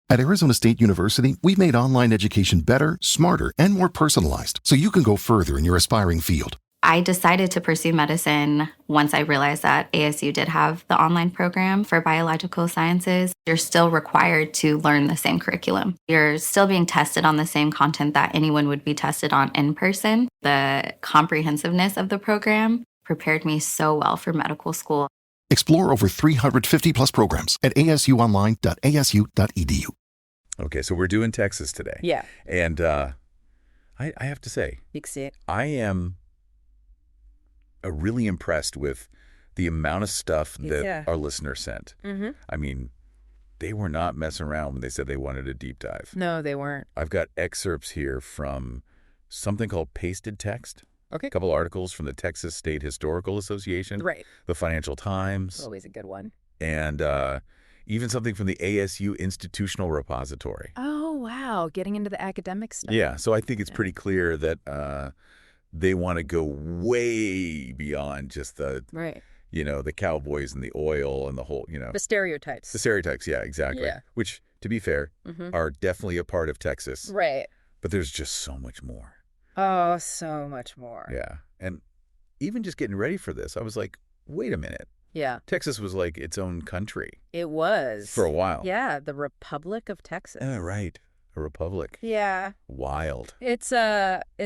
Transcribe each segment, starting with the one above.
At Arizona State University, we've made online education better, smarter, and more personalized so you can go further in your aspiring field. I decided to pursue medicine once I realized that ASU did have the online program for biological sciences. You're still required to learn the same curriculum. You're still being tested on the same content that anyone would be tested on in person. The comprehensiveness of the program prepared me so well for medical school. Explore over 350 plus programs at asuonline.asu.edu. Okay, so we're doing Texas today. Yeah. And I have to say, I am really impressed with the amount of stuff that our listeners sent. Mm-hmm. I mean, they were not messing around when they said they wanted a deep dive. No, they weren't. I've got excerpts here from something called Pasted Text. Okay. A couple articles from the Texas State Historical Association. Right. The Financial Times. Always a good one. And even something from the ASU Institutional Repository. Oh, wow. Getting into the academic stuff. Yeah, so I think it's pretty clear that they want to go way beyond just the, the cowboys and the oil and the whole, The stereotypes. The stereotypes, yeah, exactly. Yeah. Which, to be fair, are definitely a part of Texas. Right. But there's just so much more. Oh, so much more. Yeah. And even just getting ready for this, I was like, wait a minute. Yeah. Texas was like its own country. It was. For a while. Yeah, the Republic of Texas. Right. A republic. Yeah. Wild. It's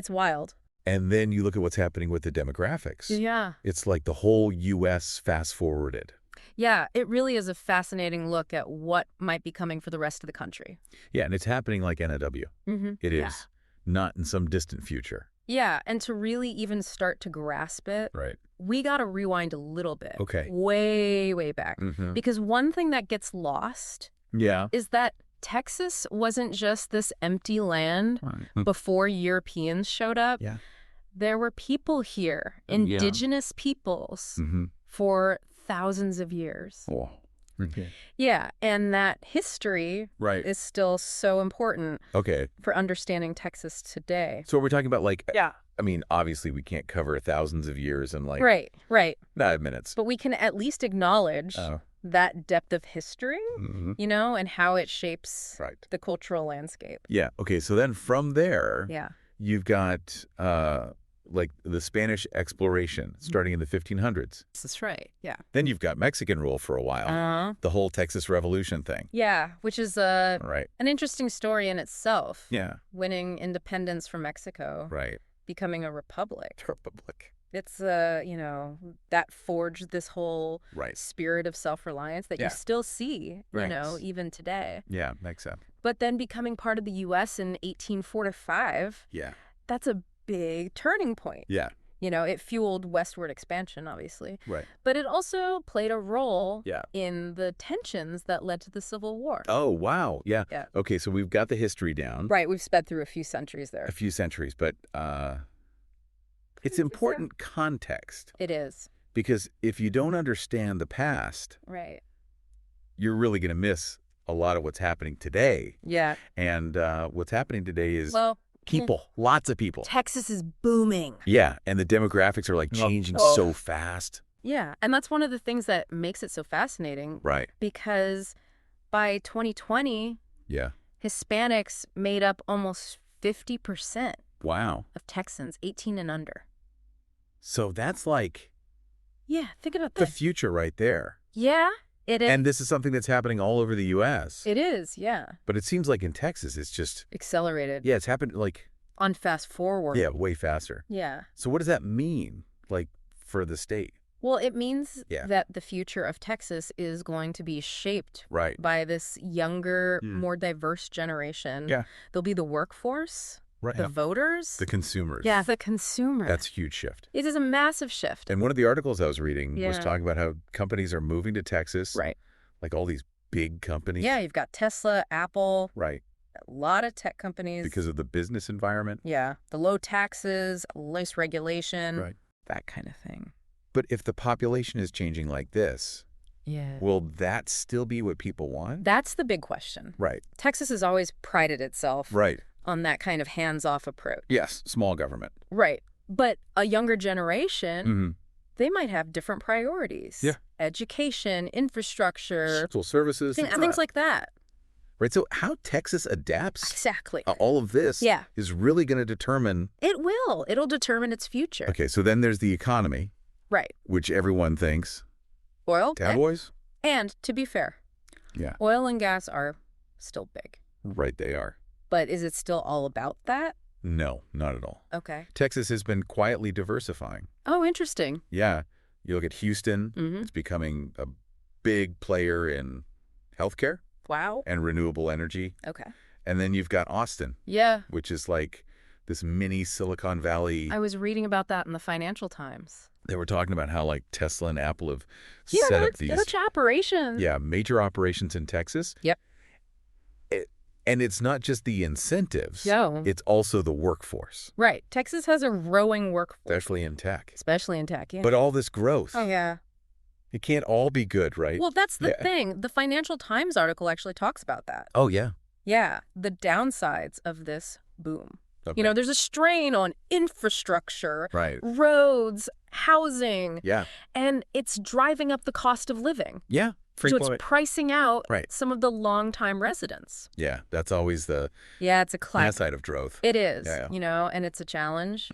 wild. And then you look at what's happening with the demographics. Yeah. It's like the whole U.S. fast-forwarded. Yeah, it really is a fascinating look at what might be coming for the rest of the country. Yeah, and it's happening like NOW. Mm-hmm. It is. Not in some distant future. Yeah, and to really even start to grasp it, we got to rewind a little bit. Okay. Way, way back. Mm-hmm. Because one thing that gets lost is that Texas wasn't just this empty land before Europeans showed up. Yeah. There were people here, indigenous peoples, for thousands of years. Oh. Okay. Yeah, and that history is still so important for understanding Texas today. So we're talking about I mean, obviously we can't cover thousands of years in 5 minutes. But we can at least acknowledge that depth of history, and how it shapes the cultural landscape. Yeah. Okay. So then from there, you've got the Spanish exploration starting in the 1500s. That's right. Yeah. Then you've got Mexican rule for a while. The whole Texas Revolution thing. Yeah, which is an interesting story in itself. Yeah. Winning independence from Mexico. Right. Becoming a republic. Republic. It's, that forged this whole spirit of self-reliance that you still see, even today. Yeah, makes sense. But then becoming part of the U.S. in 1845, that's a big turning point. Yeah. It fueled westward expansion, obviously. Right. But it also played a role in the tensions that led to the Civil War. Oh, wow. Yeah. Okay, so we've got the history down. Right, we've sped through a few centuries there. A few centuries, but it's important context. It is. Because if you don't understand the past, you're really going to miss a lot of what's happening today. Yeah. And what's happening today is people, lots of people. Texas is booming. Yeah, and the demographics are changing so fast. Yeah, and that's one of the things that makes it so fascinating. Right. Because by 2020, Hispanics made up almost 50% of Texans 18 and under. So that's think about that. The future right there. Yeah, it is. And this is something that's happening all over the U.S. It is, yeah. But it seems like in Texas, it's just accelerated. Yeah, it's happened on fast forward. Yeah, way faster. Yeah. So what does that mean, for the state? Well, it means that the future of Texas is going to be shaped by this younger, more diverse generation. Yeah. There'll be the workforce. The voters. The consumers. Yeah, the consumer. That's a huge shift. It is a massive shift. And one of the articles I was reading was talking about how companies are moving to Texas. Right. Like all these big companies. Yeah, you've got Tesla, Apple. Right. A lot of tech companies. Because of the business environment. Yeah. The low taxes, less regulation. Right. That kind of thing. But if the population is changing like this, will that still be what people want? That's the big question. Right. Texas has always prided itself on that kind of hands-off approach. Yes, small government. Right. But a younger generation, they might have different priorities. Yeah. Education, infrastructure. Social services. Things like that. Right. So how Texas adapts Exactly. all of this is really going to determine. It will. It'll determine its future. Okay. So then there's the economy. Right. Which everyone thinks. Oil. Cowboys. And to be fair, oil and gas are still big. Right. They are. But is it still all about that? No, not at all. Okay. Texas has been quietly diversifying. Oh, interesting. Yeah. You look at Houston, it's becoming a big player in healthcare. Wow. And renewable energy. Okay. And then you've got Austin. Yeah. Which is like this mini Silicon Valley. I was reading about that in the Financial Times. They were talking about how like Tesla and Apple have set up these huge operations. Yeah, major operations in Texas. Yep. And it's not just the incentives. No. It's also the workforce. Right. Texas has a growing workforce. Especially in tech. Yeah. But all this growth. Oh, yeah. It can't all be good, right? Well, that's the thing. The Financial Times article actually talks about that. Oh, yeah. Yeah. The downsides of this boom. Okay. You know, there's a strain on infrastructure, roads, housing. Yeah. And it's driving up the cost of living. Yeah. So it's pricing out some of the longtime residents. Yeah. That's always the it's a classic side of growth. It is, you know, and it's a challenge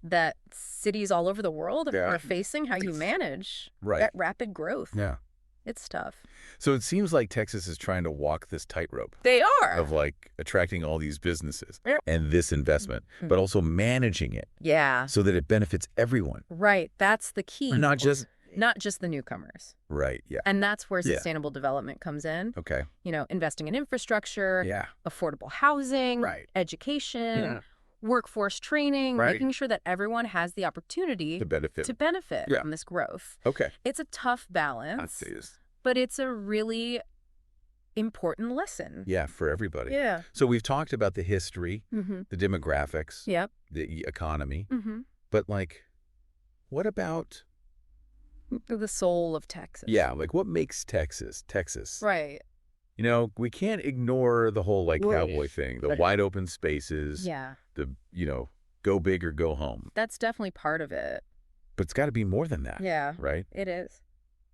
that cities all over the world are facing, how you manage that rapid growth. Yeah. It's tough. So it seems like Texas is trying to walk this tightrope. They are. Of like attracting all these businesses and this investment, but also managing it. Yeah. So that it benefits everyone. Right. That's the key. Not just the newcomers. Right. Yeah. And that's where sustainable development comes in. Okay. You know, investing in infrastructure, affordable housing, education, workforce training, making sure that everyone has the opportunity to benefit from this growth. Okay. It's a tough balance, but it's a really important lesson. Yeah, for everybody. Yeah. So we've talked about the history, the demographics, the economy, but like, what about the soul of Texas? Yeah, like what makes Texas? Right. You know, we can't ignore the whole like cowboy thing, the wide open spaces, the, you know, go big or go home. That's definitely part of it. But it's got to be more than that. Yeah. Right? It is.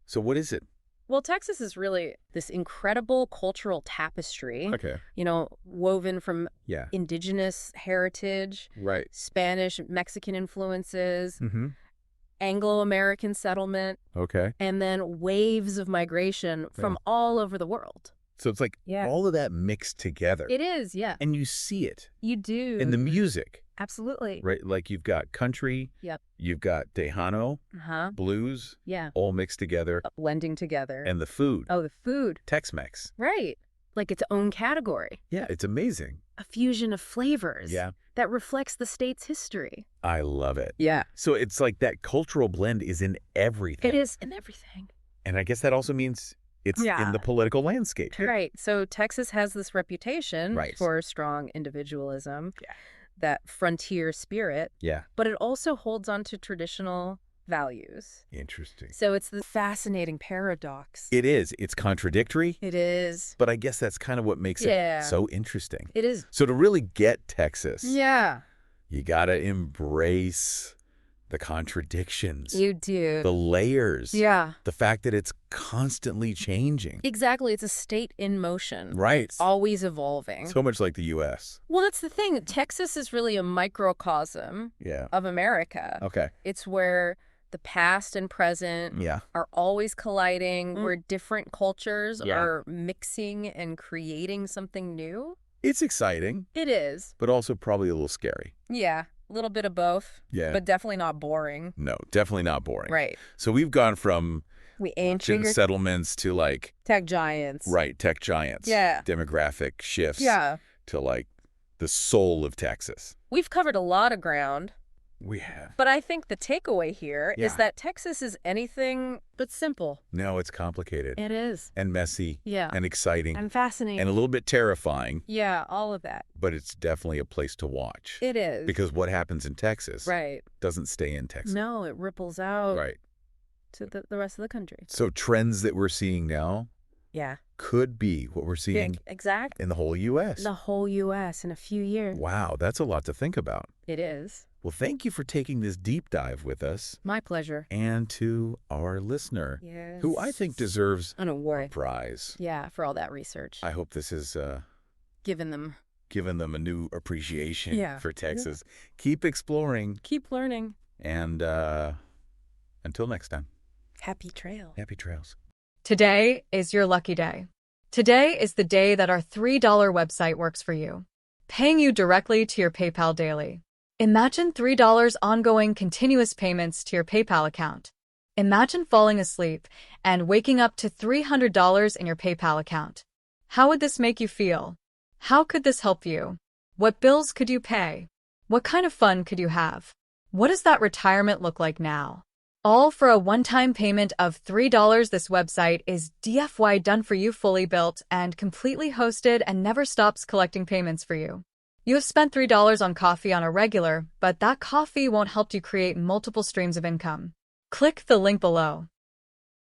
So what is it? Well, Texas is really this incredible cultural tapestry, you know, woven from indigenous heritage, Spanish, Mexican influences, Anglo-American settlement, and then waves of migration from all over the world. So it's like all of that mixed together. It is, yeah. And you see it. You do. In the music. Absolutely. Right? Like you've got country. Yep. You've got Tejano. Blues. Yeah. All mixed together. Blending together. And the food. Oh, the food. Tex-Mex. Right. Like its own category. Yeah, it's amazing. A fusion of flavors. Yeah. That reflects the state's history. I love it. Yeah. So it's like that cultural blend is in everything. It is in everything. And I guess that also means it's in the political landscape. Right. So Texas has this reputation for strong individualism, that frontier spirit. Yeah. But it also holds on to traditional values. Interesting. So it's the fascinating paradox. It is. It's contradictory. It is. But I guess that's kind of what makes it so interesting. It is. So to really get Texas, you got to embrace the contradictions. You do. The layers. Yeah. The fact that it's constantly changing. Exactly. It's a state in motion. Right. It's always evolving. So much like the U.S. Well, that's the thing. Texas is really a microcosm of America. Okay. It's where the past and present are always colliding, where different cultures are mixing and creating something new. It's exciting. It is. But also probably a little scary. Yeah. A little bit of both. Yeah. But definitely not boring. No, definitely not boring. Right. So we've gone from ancient settlements to like tech giants. Right, tech giants. Yeah. Demographic shifts. Yeah. To like the soul of Texas. We've covered a lot of ground. We have. But I think the takeaway here is that Texas is anything but simple. No, it's complicated. It is. And messy. Yeah. And exciting. And fascinating. And a little bit terrifying. Yeah, all of that. But it's definitely a place to watch. It is. Because what happens in Texas doesn't stay in Texas. No, it ripples out to the rest of the country. So trends that we're seeing now, Yeah. could be what we're seeing exactly. in the whole U.S. The whole U.S. in a few years. Wow, that's a lot to think about. It is. Well, thank you for taking this deep dive with us. My pleasure. And to our listener, who I think deserves a prize. Yeah, for all that research. I hope this has given them a new appreciation for Texas. Keep exploring. Keep learning. And until next time. Happy trails. Happy trails. Today is your lucky day. Today is the day that our $3 website works for you, paying you directly to your PayPal daily. Imagine $3 ongoing continuous payments to your PayPal account. Imagine falling asleep and waking up to $300 in your PayPal account. How would this make you feel? How could this help you? What bills could you pay? What kind of fun could you have? What does that retirement look like now? All for a one-time payment of $3. This website is DFY done for you, fully built and completely hosted, and never stops collecting payments for you. You have spent $3 on coffee on a regular, but that coffee won't help you create multiple streams of income. Click the link below.